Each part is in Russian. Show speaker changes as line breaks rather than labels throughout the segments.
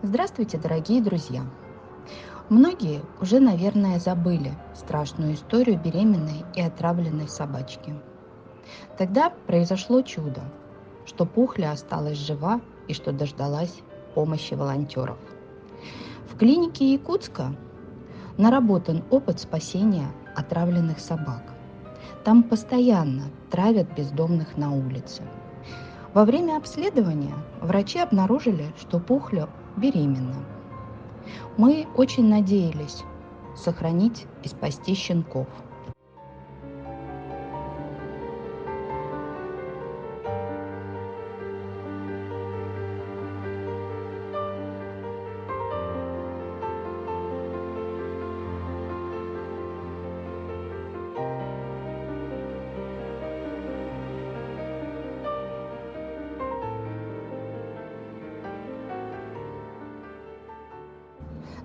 Здравствуйте, дорогие друзья! Многие уже, наверное, забыли страшную историю беременной и отравленной собачки. Тогда произошло чудо, что Пухля осталась жива и что дождалась помощи волонтеров. В клинике Якутска наработан опыт спасения отравленных собак. Там постоянно травят бездомных на улице. Во время обследования врачи обнаружили, что Пухля беременна. Мы очень надеялись сохранить и спасти щенков.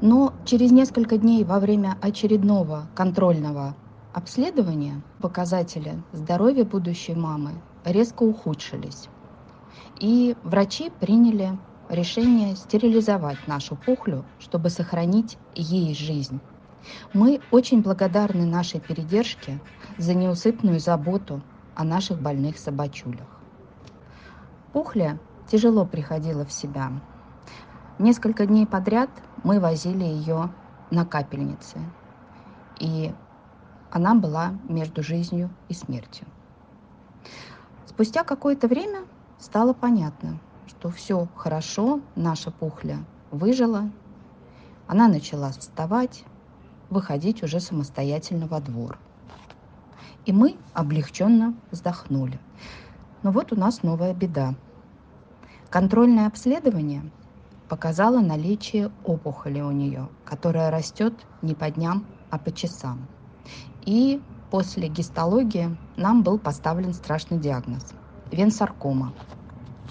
Но через несколько дней во время очередного контрольного обследования показатели здоровья будущей мамы резко ухудшились. И врачи приняли решение стерилизовать нашу Пухлю, чтобы сохранить ей жизнь. Мы очень благодарны нашей передержке за неусыпную заботу о наших больных собачулях. Пухля тяжело приходила в себя. Несколько дней подряд мы возили ее на капельнице, и она была между жизнью и смертью. Спустя какое-то время стало понятно, что все хорошо, наша Пухля выжила, она начала вставать, выходить уже самостоятельно во двор. И мы облегченно вздохнули. Но вот у нас новая беда. Контрольное обследование показало наличие опухоли у нее, которая растет не по дням, а по часам. И после гистологии нам был поставлен страшный диагноз – венсаркома.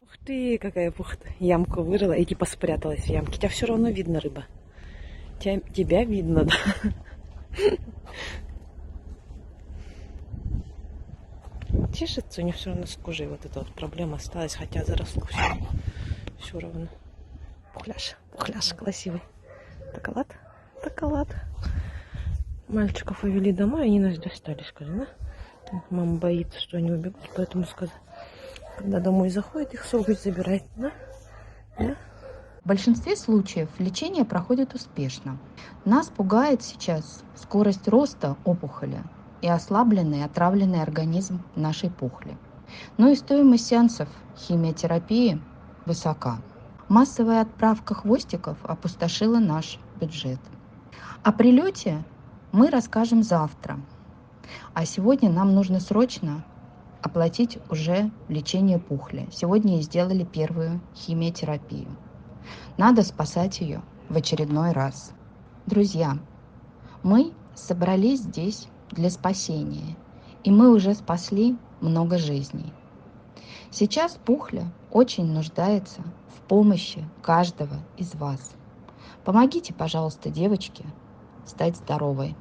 Ух ты, какая пухта. Ямку вырыла и типа спряталась в ямке. Тебя все равно видно, рыба. Тебя видно, да. Чешется, у нее все равно с кожей вот эта вот проблема осталась, хотя заросло все равно. Пухляш красивый. Такалат. Мальчиков увели домой, они нас достали, сказали, да? Мама боится, что они убегут, поэтому сказала, когда домой заходит, их совесть забирает, да? Да?
В большинстве случаев лечение проходит успешно. Нас пугает сейчас скорость роста опухоли и ослабленный, отравленный организм нашей Пухли. Но и стоимость сеансов химиотерапии высока. Массовая отправка хвостиков опустошила наш бюджет. О прилете мы расскажем завтра. А сегодня нам нужно срочно оплатить уже лечение Пухли. Сегодня ей сделали первую химиотерапию. Надо спасать ее в очередной раз. Друзья, мы собрались здесь для спасения, и мы уже спасли много жизней. Сейчас Пухля очень нуждается в помощи каждого из вас. Помогите, пожалуйста, девочке стать здоровой.